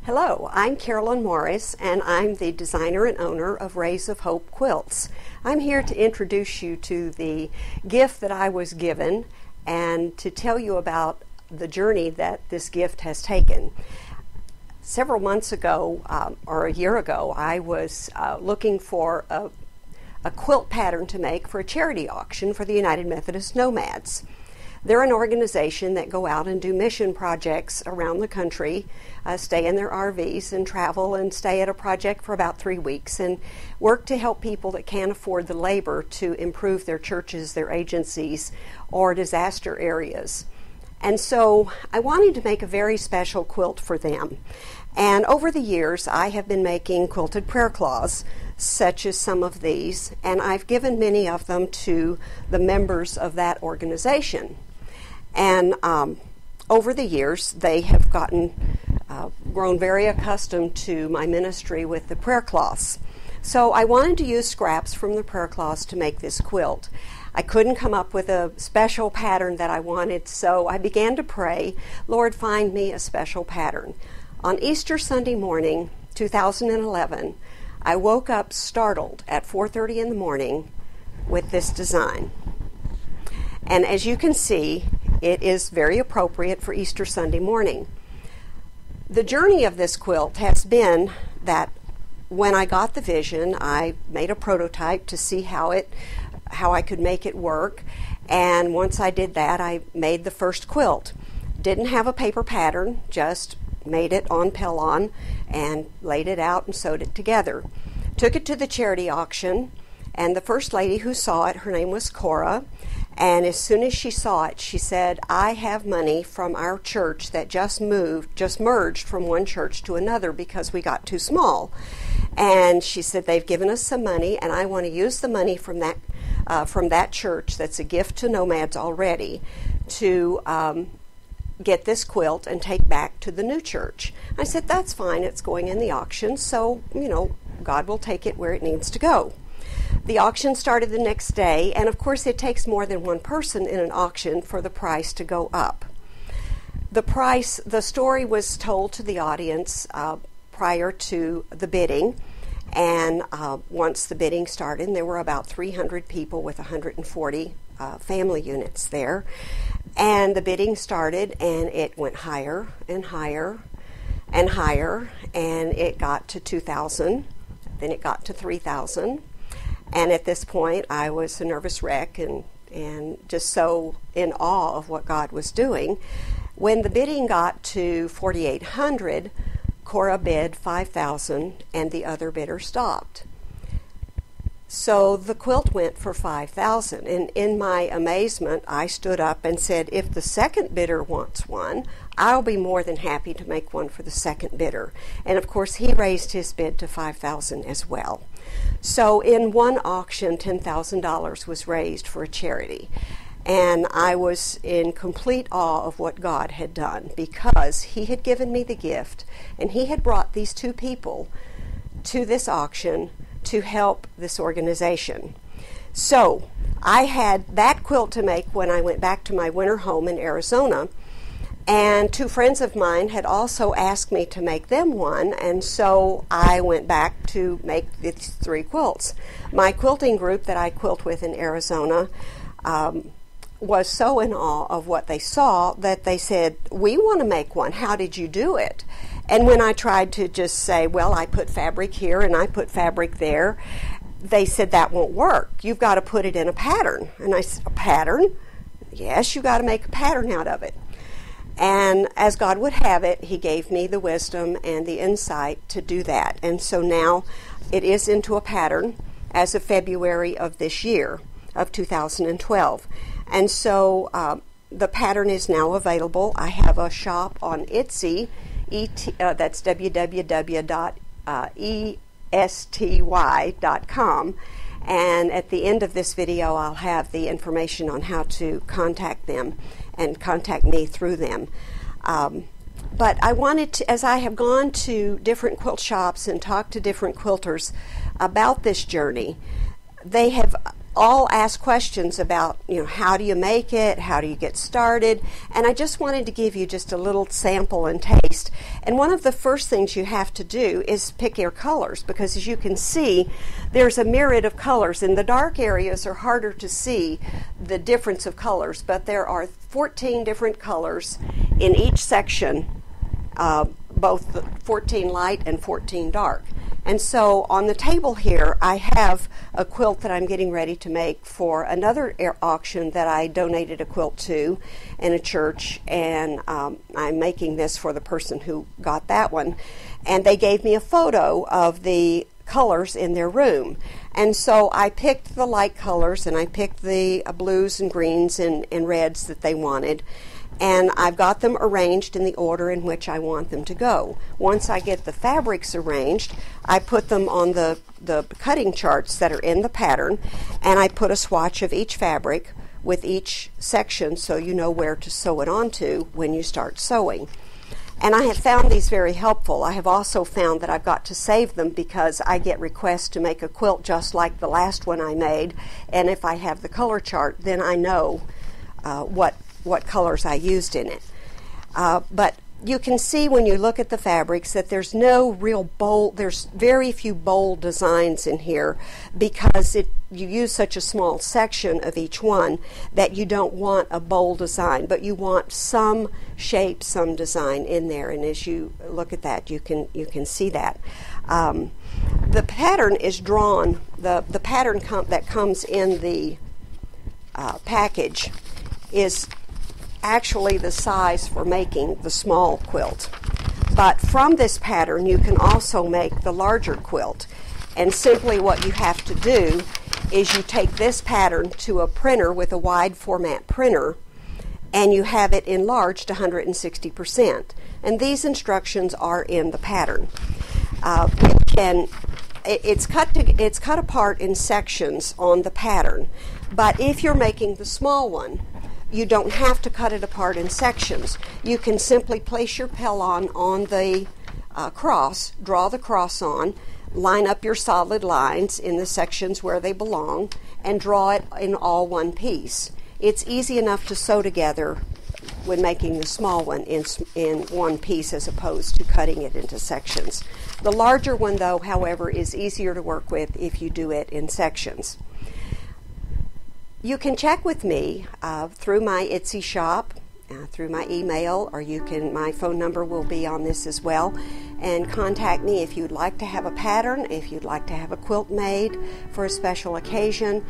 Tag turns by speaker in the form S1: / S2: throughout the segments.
S1: Hello, I'm Carolyn Morris, and I'm the designer and owner of Rays of Hope Quilts. I'm here to introduce you to the gift that I was given and to tell you about the journey that this gift has taken. Several months ago, or a year ago, I was looking for a quilt pattern to make for a charity auction for the United Methodist Nomads. They're an organization that go out and do mission projects around the country, stay in their RVs and travel and stay at a project for about 3 weeks and work to help people that can't afford the labor to improve their churches, their agencies, or disaster areas. And so I wanted to make a very special quilt for them. And over the years, I have been making quilted prayer cloths, such as some of these, and I've given many of them to the members of that organization. And over the years, they have grown very accustomed to my ministry with the prayer cloths. So I wanted to use scraps from the prayer cloths to make this quilt. I couldn't come up with a special pattern that I wanted, so I began to pray, Lord, find me a special pattern. On Easter Sunday morning, 2011, I woke up startled at 4:30 in the morning with this design. And as you can see, it is very appropriate for Easter Sunday morning. The journey of this quilt has been that when I got the vision, I made a prototype to see how I could make it work. And once I did that, I made the first quilt. Didn't have a paper pattern, just made it on Pellon and laid it out and sewed it together. Took it to the charity auction, and the first lady who saw it, her name was Cora, and as soon as she saw it, she said, I have money from our church that just merged from one church to another because we got too small. And she said, they've given us some money, and I want to use the money from that church that's a gift to nomads already to get this quilt and take back to the new church. I said, that's fine, it's going in the auction, so, God will take it where it needs to go. The auction started the next day, and of course it takes more than one person in an auction for the price to go up. The story was told to the audience prior to the bidding, and once the bidding started, and there were about 300 people with 140 family units there, and the bidding started, and it went higher and higher and higher, and it got to 2,000, then it got to 3,000. And at this point, I was a nervous wreck and just so in awe of what God was doing. When the bidding got to 4,800, Cora bid 5,000, and the other bidder stopped. So the quilt went for 5,000, and in my amazement, I stood up and said, if the second bidder wants one, I'll be more than happy to make one for the second bidder. And of course, he raised his bid to 5,000 as well. So in one auction, $10,000 was raised for a charity. And I was in complete awe of what God had done, because he had given me the gift, and he had brought these two people to this auction to help this organization. So I had that quilt to make when I went back to my winter home in Arizona, and two friends of mine had also asked me to make them one, and so I went back to make these 3 quilts. My quilting group that I quilt with in Arizona was so in awe of what they saw that they said, we want to make one. How did you do it? And when I tried to just say, well, I put fabric here and I put fabric there, they said that won't work. You've got to put it in a pattern. And I said, a pattern? Yes, you got to make a pattern out of it. And as God would have it, he gave me the wisdom and the insight to do that. And so now it is into a pattern as of February of this year, of 2012. And so the pattern is now available. I have a shop on Etsy, that's www.esty.com. And at the end of this video, I'll have the information on how to contact them and contact me through them. But I wanted to, as I have gone to different quilt shops and talked to different quilters about this journey, they have all ask questions about, how do you make it, how do you get started, and I just wanted to give you just a little sample and taste. And one of the first things you have to do is pick your colors, because as you can see, there's a myriad of colors. In the dark areas are harder to see the difference of colors, but there are 14 different colors in each section, both 14 light and 14 dark. And so on the table here, I have a quilt that I'm getting ready to make for another auction that I donated a quilt to in a church, and I'm making this for the person who got that one. And they gave me a photo of the colors in their room. And so I picked the light colors, and I picked the blues and greens and reds that they wanted. And I've got them arranged in the order in which I want them to go. Once I get the fabrics arranged, I put them on the cutting charts that are in the pattern, and I put a swatch of each fabric with each section so you know where to sew it onto when you start sewing. And I have found these very helpful. I have also found that I've got to save them because I get requests to make a quilt just like the last one I made, and if I have the color chart, then I know what colors I used in it. But you can see when you look at the fabrics that there's no real bold, there's very few bold designs in here, because you use such a small section of each one that you don't want a bold design, but you want some shape, some design in there. And as you look at that, you can see that. The pattern is drawn, the pattern that comes in the package is actually the size for making the small quilt. But from this pattern you can also make the larger quilt. And simply what you have to do is you take this pattern to a printer with a wide format printer, and you have it enlarged 160%. And these instructions are in the pattern. It's cut apart in sections on the pattern, but if you're making the small one, you don't have to cut it apart in sections. You can simply place your pellon on the cross, draw the cross on, line up your solid lines in the sections where they belong, and draw it in all one piece. It's easy enough to sew together when making the small one in one piece as opposed to cutting it into sections. The larger one, though, however, is easier to work with if you do it in sections. You can check with me through my Etsy shop, through my email, or my phone number will be on this as well, and contact me if you'd like to have a pattern, if you'd like to have a quilt made for a special occasion.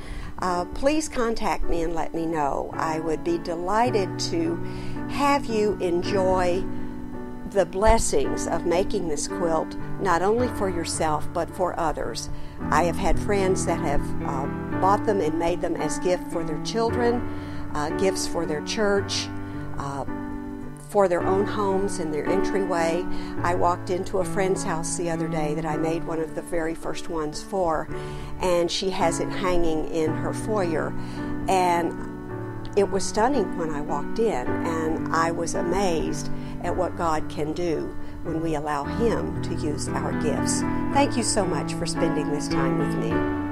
S1: Please contact me and let me know. I would be delighted to have you enjoy the blessings of making this quilt, not only for yourself but for others. I have had friends that have bought them and made them as gifts for their children, gifts for their church, for their own homes and their entryway. I walked into a friend's house the other day that I made one of the very first ones for, and she has it hanging in her foyer, and it was stunning when I walked in, and I was amazed at what God can do when we allow Him to use our gifts. Thank you so much for spending this time with me.